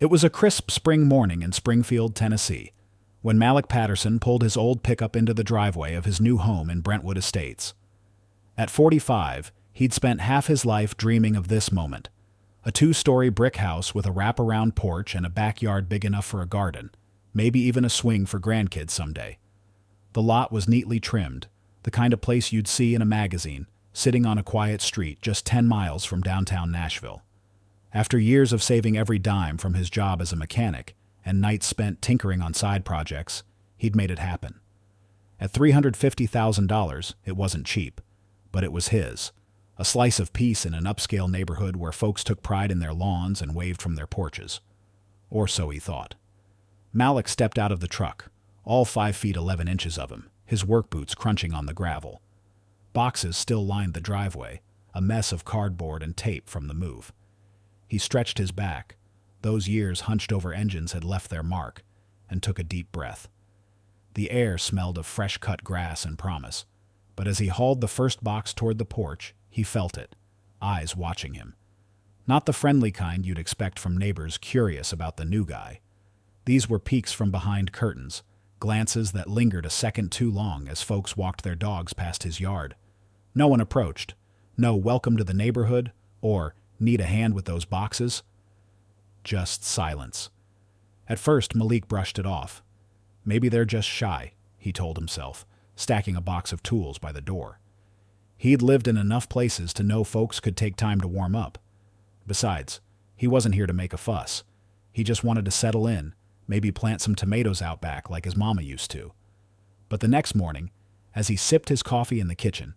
It was a crisp spring morning in Springfield, Tennessee, when Malik Patterson pulled his old pickup into the driveway of his new home in Brentwood Estates. At 45, he'd spent half his life dreaming of this moment. A 2-story brick house with a wraparound porch and a backyard big enough for a garden, maybe even a swing for grandkids someday. The lot was neatly trimmed, the kind of place you'd see in a magazine, sitting on a quiet street just 10 miles from downtown Nashville. After years of saving every dime from his job as a mechanic and nights spent tinkering on side projects, he'd made it happen. At $350,000, it wasn't cheap, but it was his. A slice of peace in an upscale neighborhood where folks took pride in their lawns and waved from their porches. Or so he thought. Malik stepped out of the truck, all 5 feet 11 inches of him, his work boots crunching on the gravel. Boxes still lined the driveway, a mess of cardboard and tape from the move. He stretched his back. Those years hunched over engines had left their mark, and took a deep breath. The air smelled of fresh-cut grass and promise, but as he hauled the first box toward the porch, he felt it, eyes watching him. Not the friendly kind you'd expect from neighbors curious about the new guy. These were peeks from behind curtains, glances that lingered a second too long as folks walked their dogs past his yard. No one approached. No welcome to the neighborhood, or need a hand with those boxes. Just silence. At first, Malik brushed it off. Maybe they're just shy, he told himself, stacking a box of tools by the door. He'd lived in enough places to know folks could take time to warm up. Besides, he wasn't here to make a fuss. He just wanted to settle in, maybe plant some tomatoes out back like his mama used to. But the next morning, as he sipped his coffee in the kitchen,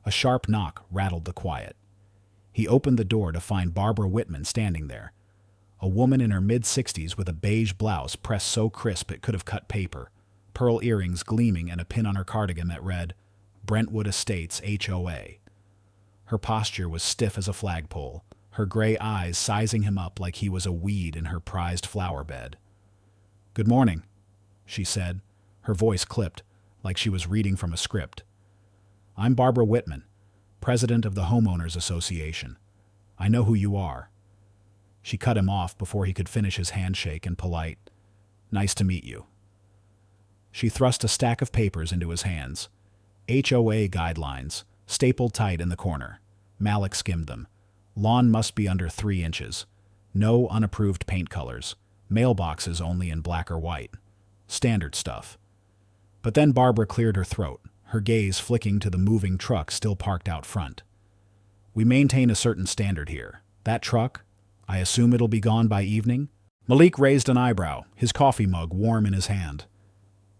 a sharp knock rattled the quiet. He opened the door to find Barbara Whitman standing there, a woman in her mid-60s with a beige blouse pressed so crisp it could have cut paper, pearl earrings gleaming and a pin on her cardigan that read, Brentwood Estates HOA. Her posture was stiff as a flagpole, her gray eyes sizing him up like he was a weed in her prized flower bed. "Good morning," she said, her voice clipped, like she was reading from a script. "I'm Barbara Whitman, president of the Homeowners Association. I know who you are." She cut him off before he could finish his handshake and polite, "Nice to meet you." She thrust a stack of papers into his hands. HOA guidelines, stapled tight in the corner. Malik skimmed them. Lawn must be under 3 inches. No unapproved paint colors. Mailboxes only in black or white. Standard stuff. But then Barbara cleared her throat, her gaze flicking to the moving truck still parked out front. "We maintain a certain standard here. That truck, I assume it'll be gone by evening?" Malik raised an eyebrow, his coffee mug warm in his hand.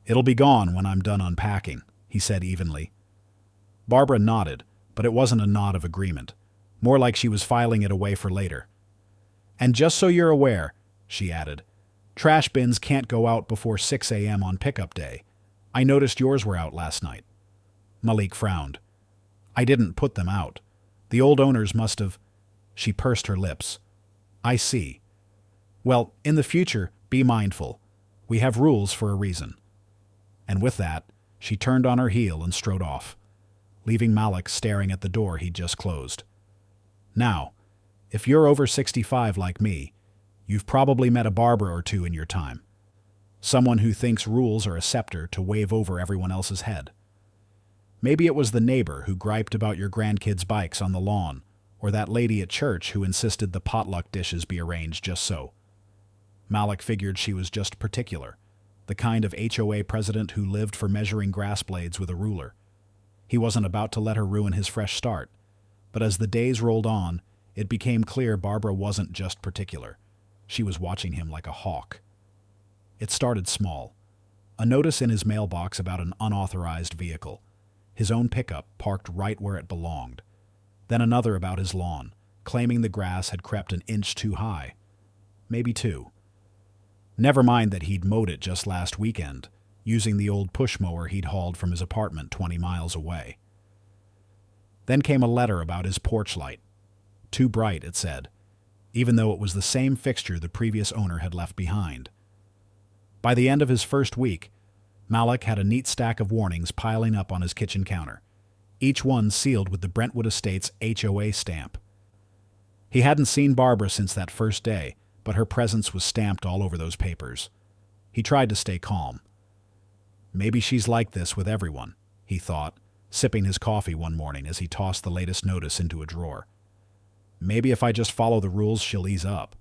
"It'll be gone when I'm done unpacking," he said evenly. Barbara nodded, but it wasn't a nod of agreement. More like she was filing it away for later. "And just so you're aware," she added, "trash bins can't go out before 6 a.m. on pickup day. I noticed yours were out last night." Malik frowned. "I didn't put them out. The old owners must have—" She pursed her lips. "I see. Well, in the future, be mindful. We have rules for a reason." And with that, she turned on her heel and strode off, leaving Malik staring at the door he'd just closed. Now, if you're over 65 like me, you've probably met a Barbara or two in your time. Someone who thinks rules are a scepter to wave over everyone else's head. Maybe it was the neighbor who griped about your grandkids' bikes on the lawn, or that lady at church who insisted the potluck dishes be arranged just so. Malik figured she was just particular, the kind of HOA president who lived for measuring grass blades with a ruler. He wasn't about to let her ruin his fresh start, but as the days rolled on, it became clear Barbara wasn't just particular. She was watching him like a hawk. It started small. A notice in his mailbox about an unauthorized vehicle, his own pickup parked right where it belonged. Then another about his lawn, claiming the grass had crept an inch too high. Maybe 2. Never mind that he'd mowed it just last weekend, using the old push mower he'd hauled from his apartment 20 miles away. Then came a letter about his porch light. Too bright, it said, even though it was the same fixture the previous owner had left behind. By the end of his first week, Malik had a neat stack of warnings piling up on his kitchen counter, each one sealed with the Brentwood Estates HOA stamp. He hadn't seen Barbara since that first day, but her presence was stamped all over those papers. He tried to stay calm. Maybe she's like this with everyone, he thought, sipping his coffee one morning as he tossed the latest notice into a drawer. Maybe if I just follow the rules, she'll ease up.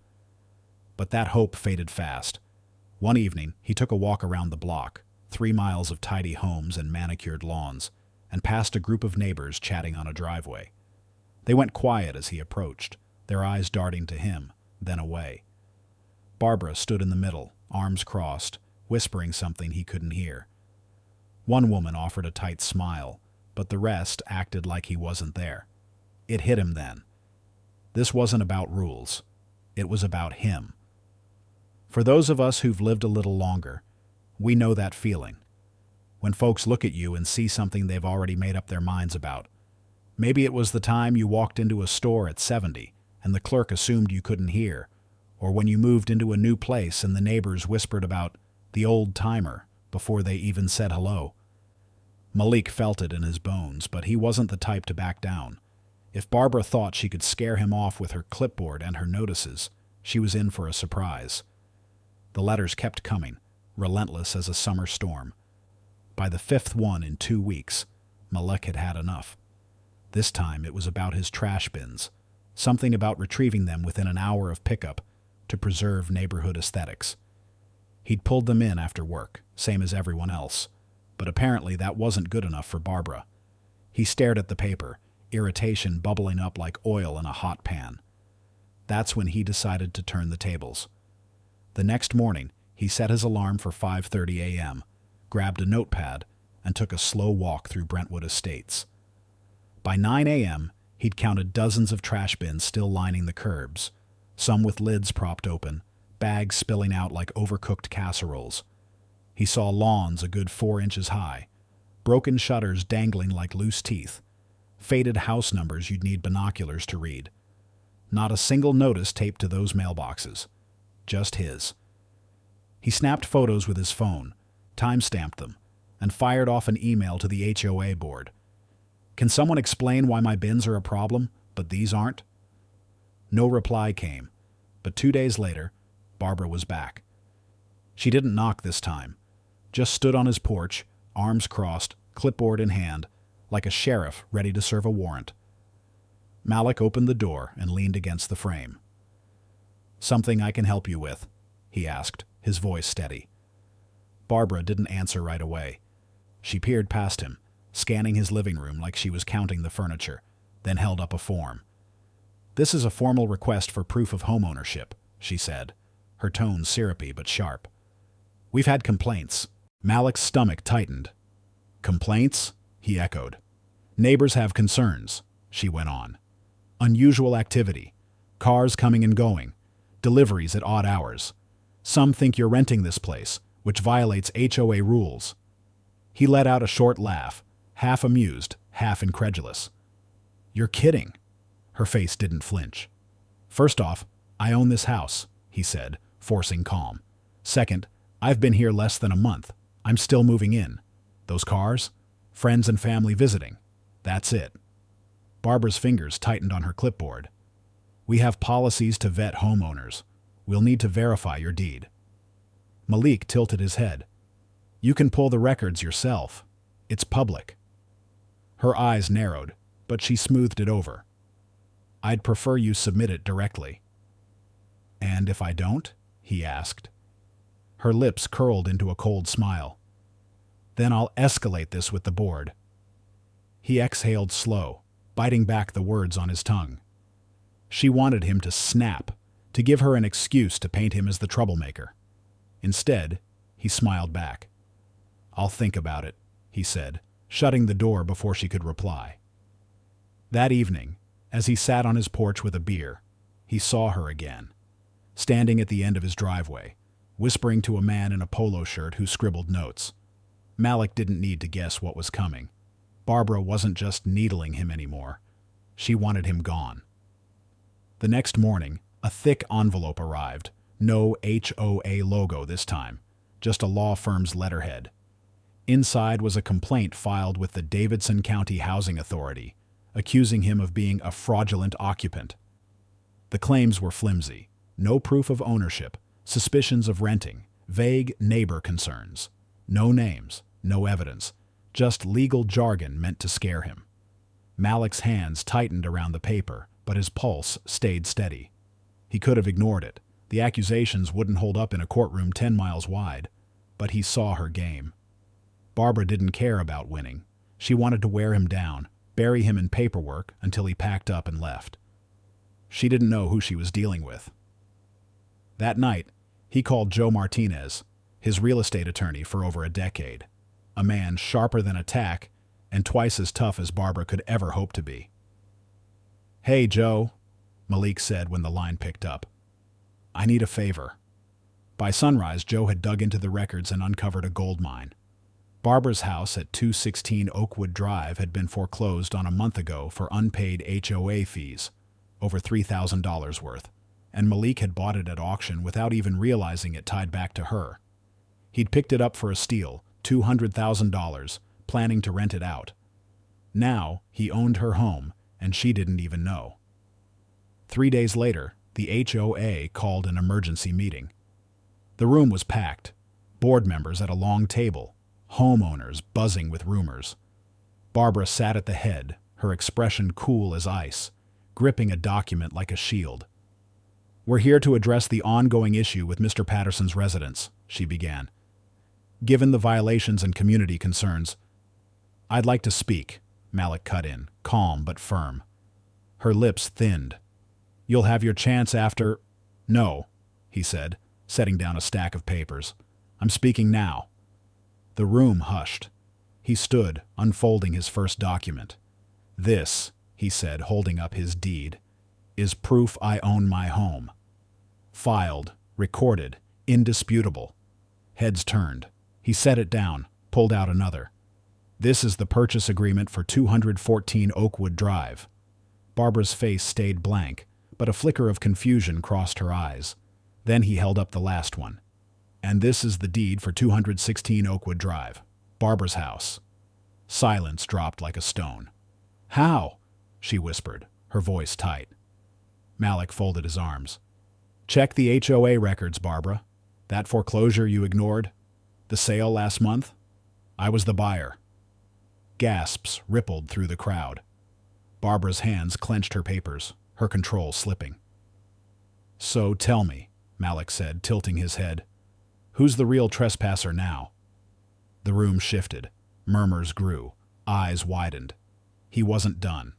But that hope faded fast. One evening, he took a walk around the block, 3 miles of tidy homes and manicured lawns, and passed a group of neighbors chatting on a driveway. They went quiet as he approached, their eyes darting to him, then away. Barbara stood in the middle, arms crossed, whispering something he couldn't hear. One woman offered a tight smile, but the rest acted like he wasn't there. It hit him then. This wasn't about rules. It was about him. For those of us who've lived a little longer, we know that feeling. When folks look at you and see something they've already made up their minds about. Maybe it was the time you walked into a store at 70 and the clerk assumed you couldn't hear, or when you moved into a new place and the neighbors whispered about the old timer before they even said hello. Malik felt it in his bones, but he wasn't the type to back down. If Barbara thought she could scare him off with her clipboard and her notices, she was in for a surprise. The letters kept coming, relentless as a summer storm. By the 5th one in 2 weeks, Malik had had enough. This time it was about his trash bins, something about retrieving them within an hour of pickup to preserve neighborhood aesthetics. He'd pulled them in after work, same as everyone else, but apparently that wasn't good enough for Barbara. He stared at the paper, irritation bubbling up like oil in a hot pan. That's when he decided to turn the tables. The next morning, he set his alarm for 5:30 a.m., grabbed a notepad, and took a slow walk through Brentwood Estates. By 9 a.m., he'd counted dozens of trash bins still lining the curbs, some with lids propped open, bags spilling out like overcooked casseroles. He saw lawns a good 4 inches high, broken shutters dangling like loose teeth, faded house numbers you'd need binoculars to read. Not a single notice taped to those mailboxes. Just his. He snapped photos with his phone, time-stamped them, and fired off an email to the HOA board. Can someone explain why my bins are a problem, but these aren't? No reply came, but 2 days later, Barbara was back. She didn't knock this time, just stood on his porch, arms crossed, clipboard in hand, like a sheriff ready to serve a warrant. Malik opened the door and leaned against the frame. "Something I can help you with?" he asked, his voice steady. Barbara didn't answer right away. She peered past him, scanning his living room like she was counting the furniture, then held up a form. "This is a formal request for proof of homeownership," she said, her tone syrupy but sharp. "We've had complaints." Malik's stomach tightened. "Complaints?" he echoed. "Neighbors have concerns," she went on. "Unusual activity, cars coming and going, deliveries at odd hours. Some think you're renting this place, which violates HOA rules." He let out a short laugh, half amused, half incredulous. "You're kidding." Her face didn't flinch. "First off, I own this house," he said, forcing calm. "Second, I've been here less than a month. I'm still moving in. Those cars? Friends and family visiting. That's it." Barbara's fingers tightened on her clipboard. "We have policies to vet homeowners. We'll need to verify your deed." Malik tilted his head. "You can pull the records yourself. It's public." Her eyes narrowed, but she smoothed it over. "I'd prefer you submit it directly." "And if I don't?" he asked. Her lips curled into a cold smile. "Then I'll escalate this with the board." He exhaled slow, biting back the words on his tongue. She wanted him to snap, to give her an excuse to paint him as the troublemaker. Instead, he smiled back. "I'll think about it," he said, shutting the door before she could reply. That evening, as he sat on his porch with a beer, he saw her again, standing at the end of his driveway, whispering to a man in a polo shirt who scribbled notes. Malik didn't need to guess what was coming. Barbara wasn't just needling him anymore. She wanted him gone. The next morning, a thick envelope arrived. No HOA logo this time, just a law firm's letterhead. Inside was a complaint filed with the Davidson County Housing Authority, accusing him of being a fraudulent occupant. The claims were flimsy. No proof of ownership, suspicions of renting, vague neighbor concerns. No names, no evidence, just legal jargon meant to scare him. Malik's hands tightened around the paper, but his pulse stayed steady. He could have ignored it. The accusations wouldn't hold up in a courtroom 10 miles wide. But he saw her game. Barbara didn't care about winning. She wanted to wear him down, bury him in paperwork until he packed up and left. She didn't know who she was dealing with. That night, he called Joe Martinez, his real estate attorney for over a decade, a man sharper than a tack and twice as tough as Barbara could ever hope to be. "Hey, Joe," Malik said when the line picked up. "I need a favor." By sunrise, Joe had dug into the records and uncovered a gold mine. Barbara's house at 216 Oakwood Drive had been foreclosed on a month ago for unpaid HOA fees, over $3,000 worth, and Malik had bought it at auction without even realizing it tied back to her. He'd picked it up for a steal, $200,000, planning to rent it out. Now, he owned her home, and she didn't even know. 3 days later, the HOA called an emergency meeting. The room was packed, board members at a long table, homeowners buzzing with rumors. Barbara sat at the head, her expression cool as ice, gripping a document like a shield. "We're here to address the ongoing issue with Mr. Patterson's residence," she began. "Given the violations and community concerns—" "I'd like to speak," Malik cut in, calm but firm. Her lips thinned. "You'll have your chance after—" "No," he said, setting down a stack of papers. "I'm speaking now." The room hushed. He stood, unfolding his first document. "This," he said, holding up his deed, "is proof I own my home. Filed, recorded, indisputable." Heads turned. He set it down, pulled out another. "This is the purchase agreement for 214 Oakwood Drive." Barbara's face stayed blank, but a flicker of confusion crossed her eyes. Then he held up the last one. "And this is the deed for 216 Oakwood Drive, Barbara's house." Silence dropped like a stone. "How?" she whispered, her voice tight. Malik folded his arms. "Check the HOA records, Barbara. That foreclosure you ignored? The sale last month? I was the buyer." Gasps rippled through the crowd. Barbara's hands clenched her papers, her control slipping. "So tell me," Malik said, tilting his head, "who's the real trespasser now?" The room shifted. Murmurs grew. Eyes widened. He wasn't done.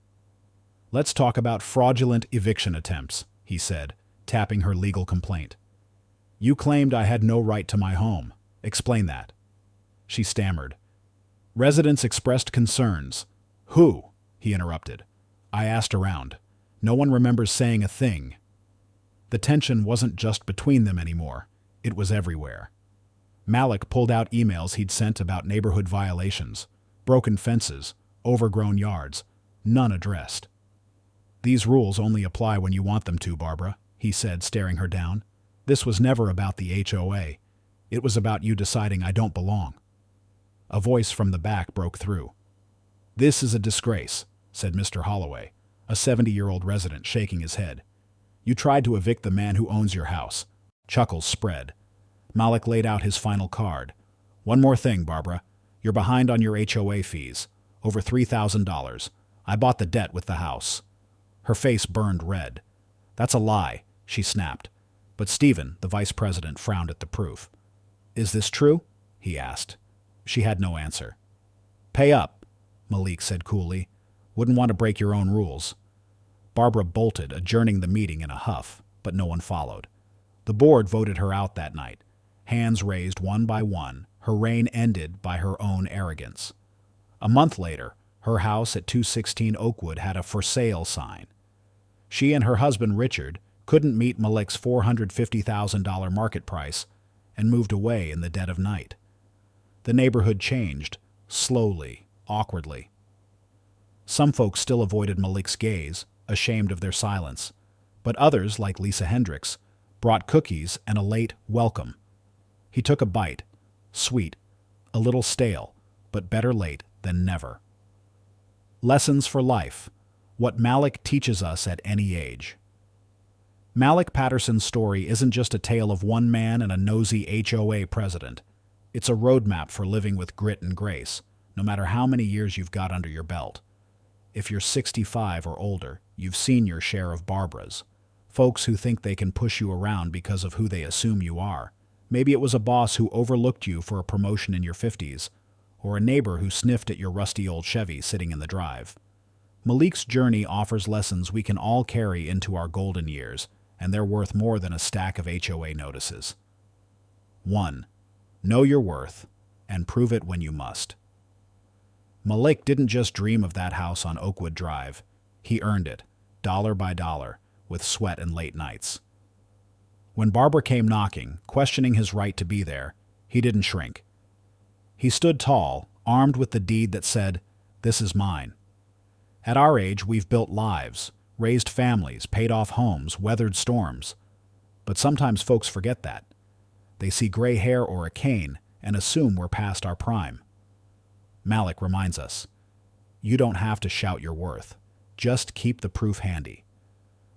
"Let's talk about fraudulent eviction attempts," he said, tapping her legal complaint. "You claimed I had no right to my home. Explain that." She stammered. "Residents expressed concerns." "Who?" he interrupted. "I asked around. No one remembers saying a thing." The tension wasn't just between them anymore. It was everywhere. Malik pulled out emails he'd sent about neighborhood violations, broken fences, overgrown yards, none addressed. "These rules only apply when you want them to, Barbara," he said, staring her down. "This was never about the HOA. It was about you deciding I don't belong." A voice from the back broke through. "This is a disgrace," said Mr. Holloway, a 70-year-old resident shaking his head. "You tried to evict the man who owns your house." Chuckles spread. Malik laid out his final card. "One more thing, Barbara. You're behind on your HOA fees. Over $3,000. I bought the debt with the house." Her face burned red. "That's a lie," she snapped. But Stephen, the vice president, frowned at the proof. "Is this true?" he asked. She had no answer. "Pay up," Malik said coolly. "Wouldn't want to break your own rules." Barbara bolted, adjourning the meeting in a huff, but no one followed. The board voted her out that night. Hands raised one by one, her reign ended by her own arrogance. A month later, her house at 216 Oakwood had a for sale sign. She and her husband Richard couldn't meet Malik's $450,000 market price and moved away in the dead of night. The neighborhood changed, slowly, awkwardly. Some folks still avoided Malik's gaze, ashamed of their silence, but others, like Lisa Hendricks, brought cookies and a late welcome. He took a bite, sweet, a little stale, but better late than never. Lessons for life, what Malik teaches us at any age. Malik Patterson's story isn't just a tale of one man and a nosy HOA president. It's a roadmap for living with grit and grace, no matter how many years you've got under your belt. If you're 65 or older, you've seen your share of Barbaras. Folks who think they can push you around because of who they assume you are. Maybe it was a boss who overlooked you for a promotion in your 50s, or a neighbor who sniffed at your rusty old Chevy sitting in the drive. Malik's journey offers lessons we can all carry into our golden years, and they're worth more than a stack of HOA notices. 1. Know your worth, and prove it when you must. Malik didn't just dream of that house on Oakwood Drive. He earned it, dollar by dollar, with sweat and late nights. When Barbara came knocking, questioning his right to be there, he didn't shrink. He stood tall, armed with the deed that said, "This is mine." At our age, we've built lives, raised families, paid off homes, weathered storms. But sometimes folks forget that. They see gray hair or a cane and assume we're past our prime. Malik reminds us, you don't have to shout your worth. Just keep the proof handy.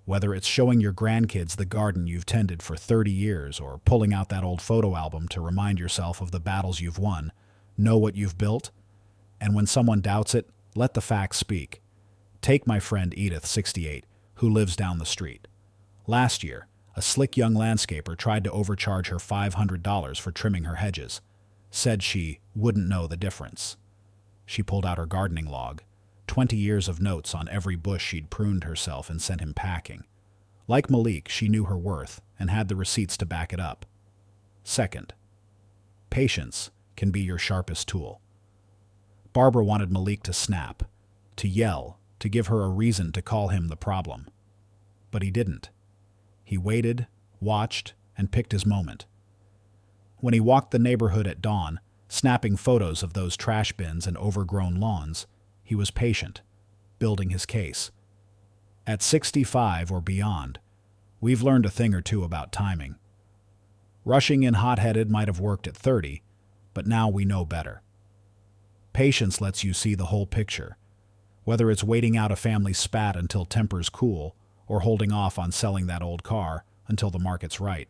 Whether it's showing your grandkids the garden you've tended for 30 years or pulling out that old photo album to remind yourself of the battles you've won, know what you've built. And when someone doubts it, let the facts speak. Take my friend Edith, 68, who lives down the street. Last year, a slick young landscaper tried to overcharge her $500 for trimming her hedges. Said she wouldn't know the difference. She pulled out her gardening log, 20 years of notes on every bush she'd pruned herself, and sent him packing. Like Malik, she knew her worth and had the receipts to back it up. Second, patience can be your sharpest tool. Barbara wanted Malik to snap, to yell, to give her a reason to call him the problem. But he didn't. He waited, watched, and picked his moment. When he walked the neighborhood at dawn, snapping photos of those trash bins and overgrown lawns, he was patient, building his case. At 65 or beyond, we've learned a thing or two about timing. Rushing in hot-headed might have worked at 30, but now we know better. Patience lets you see the whole picture, whether it's waiting out a family spat until tempers cool or holding off on selling that old car until the market's right.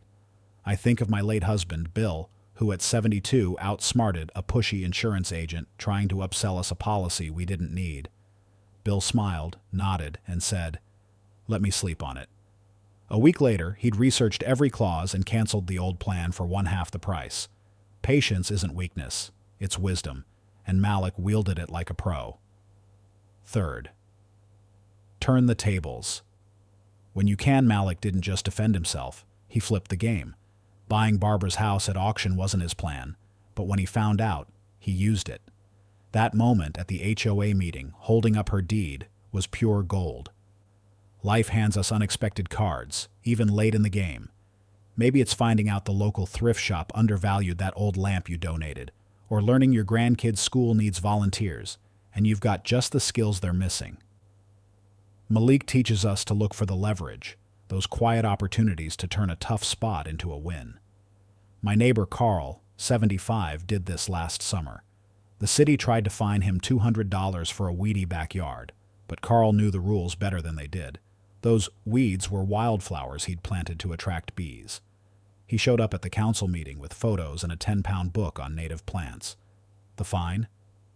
I think of my late husband, Bill, who at 72 outsmarted a pushy insurance agent trying to upsell us a policy we didn't need. Bill smiled, nodded, and said, "Let me sleep on it." A week later, he'd researched every clause and canceled the old plan for one-half the price. Patience isn't weakness, it's wisdom, and Malik wielded it like a pro. Third, turn the tables. When you can, Malik didn't just defend himself, he flipped the game. Buying Barbara's house at auction wasn't his plan, but when he found out, he used it. That moment at the HOA meeting, holding up her deed, was pure gold. Life hands us unexpected cards, even late in the game. Maybe it's finding out the local thrift shop undervalued that old lamp you donated, or learning your grandkids' school needs volunteers, and you've got just the skills they're missing. Malik teaches us to look for the leverage, those quiet opportunities to turn a tough spot into a win. My neighbor Carl, 75, did this last summer. The city tried to fine him $200 for a weedy backyard, but Carl knew the rules better than they did. Those weeds were wildflowers he'd planted to attract bees. He showed up at the council meeting with photos and a 10-pound book on native plants. The fine?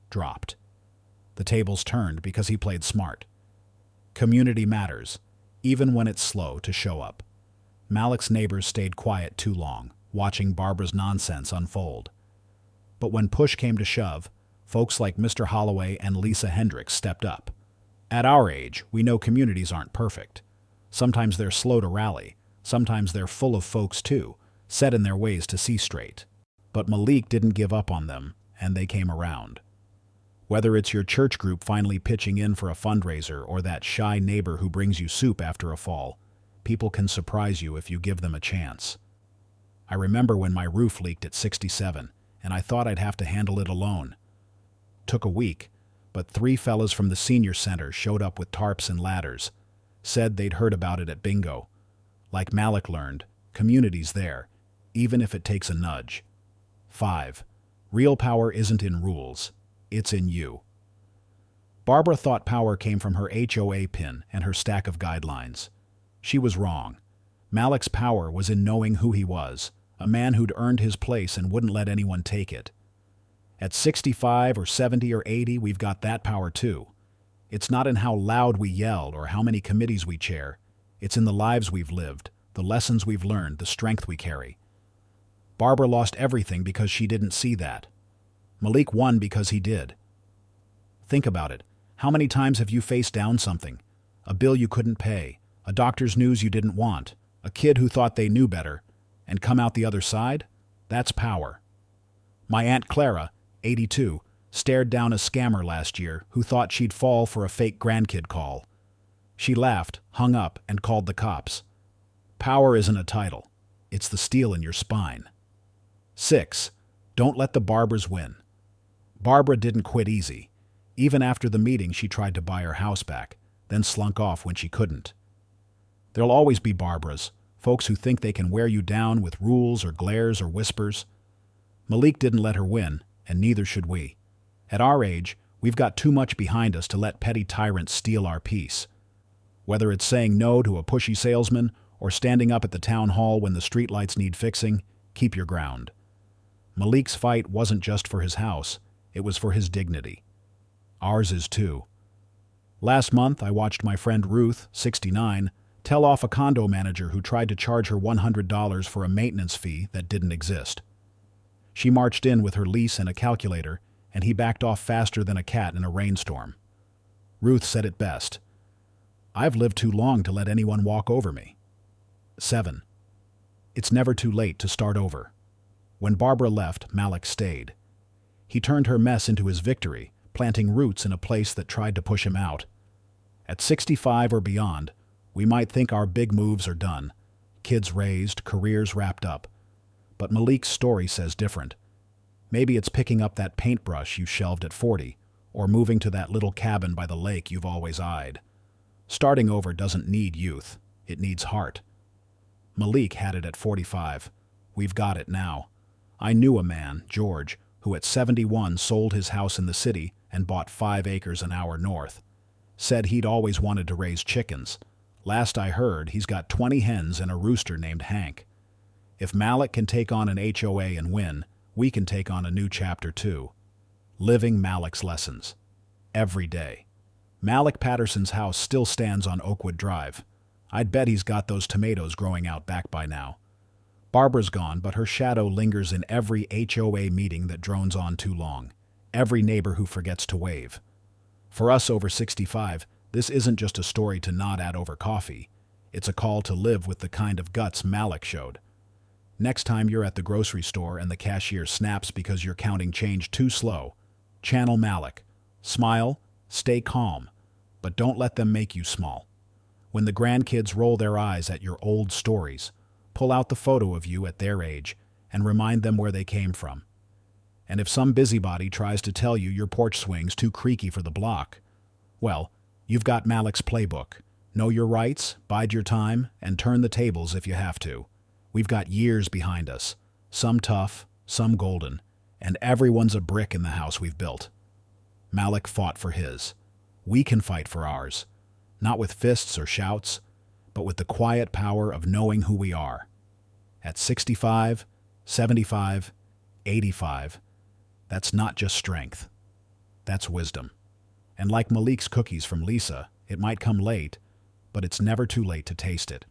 Dropped. The tables turned because he played smart. Community matters, even when it's slow to show up. Malik's neighbors stayed quiet too long, watching Barbara's nonsense unfold. But when push came to shove, folks like Mr. Holloway and Lisa Hendricks stepped up. At our age, we know communities aren't perfect. Sometimes they're slow to rally. Sometimes they're full of folks too, set in their ways to see straight. But Malik didn't give up on them, and they came around. Whether it's your church group finally pitching in for a fundraiser or that shy neighbor who brings you soup after a fall, people can surprise you if you give them a chance. I remember when my roof leaked at 67, and I thought I'd have to handle it alone. Took a week, but 3 fellas from the senior center showed up with tarps and ladders, said they'd heard about it at bingo. Like Malik learned, community's there, even if it takes a nudge. 5. Real power isn't in rules. It's in you. Barbara thought power came from her HOA pin and her stack of guidelines. She was wrong. Malik's power was in knowing who he was, a man who'd earned his place and wouldn't let anyone take it. At 65 or 70 or 80, we've got that power too. It's not in how loud we yell or how many committees we chair. It's in the lives we've lived, the lessons we've learned, the strength we carry. Barbara lost everything because she didn't see that. Malik won because he did. Think about it. How many times have you faced down something? A bill you couldn't pay, a doctor's news you didn't want, a kid who thought they knew better, and come out the other side? That's power. My Aunt Clara, 82, stared down a scammer last year who thought she'd fall for a fake grandkid call. She laughed, hung up, and called the cops. Power isn't a title. It's the steel in your spine. 6. Don't let the Barbers win. Barbara didn't quit easy. Even after the meeting, she tried to buy her house back, then slunk off when she couldn't. There'll always be Barbaras, folks who think they can wear you down with rules or glares or whispers. Malik didn't let her win, and neither should we. At our age, we've got too much behind us to let petty tyrants steal our peace. Whether it's saying no to a pushy salesman or standing up at the town hall when the streetlights need fixing, keep your ground. Malik's fight wasn't just for his house, it was for his dignity. Ours is too. Last month, I watched my friend Ruth, 69, tell off a condo manager who tried to charge her $100 for a maintenance fee that didn't exist. She marched in with her lease and a calculator, and he backed off faster than a cat in a rainstorm. Ruth said it best. I've lived too long to let anyone walk over me. 7. It's never too late to start over. When Barbara left, Malik stayed. He turned her mess into his victory, planting roots in a place that tried to push him out. At 65 or beyond, we might think our big moves are done. Kids raised, careers wrapped up. But Malik's story says different. Maybe it's picking up that paintbrush you shelved at 40, or moving to that little cabin by the lake you've always eyed. Starting over doesn't need youth, it needs heart. Malik had it at 45. We've got it now. I knew a man, George, who at 71 sold his house in the city and bought 5 acres an hour north. Said he'd always wanted to raise chickens. Last I heard, he's got 20 hens and a rooster named Hank. If Malik can take on an HOA and win, we can take on a new chapter too. Living Malik's lessons. Every day. Malik Patterson's house still stands on Oakwood Drive. I'd bet he's got those tomatoes growing out back by now. Barbara's gone, but her shadow lingers in every HOA meeting that drones on too long. Every neighbor who forgets to wave. For us over 65, this isn't just a story to nod at over coffee. It's a call to live with the kind of guts Malik showed. Next time you're at the grocery store and the cashier snaps because you're counting change too slow, channel Malik. Smile, stay calm, but don't let them make you small. When the grandkids roll their eyes at your old stories, pull out the photo of you at their age and remind them where they came from. And if some busybody tries to tell you your porch swing's too creaky for the block, well, you've got Malik's playbook. Know your rights, bide your time, and turn the tables if you have to. We've got years behind us, some tough, some golden, and everyone's a brick in the house we've built. Malik fought for his. We can fight for ours, not with fists or shouts, but with the quiet power of knowing who we are. At 65, 75, 85, that's not just strength. That's wisdom. And like Malik's cookies from Lisa, it might come late, but it's never too late to taste it.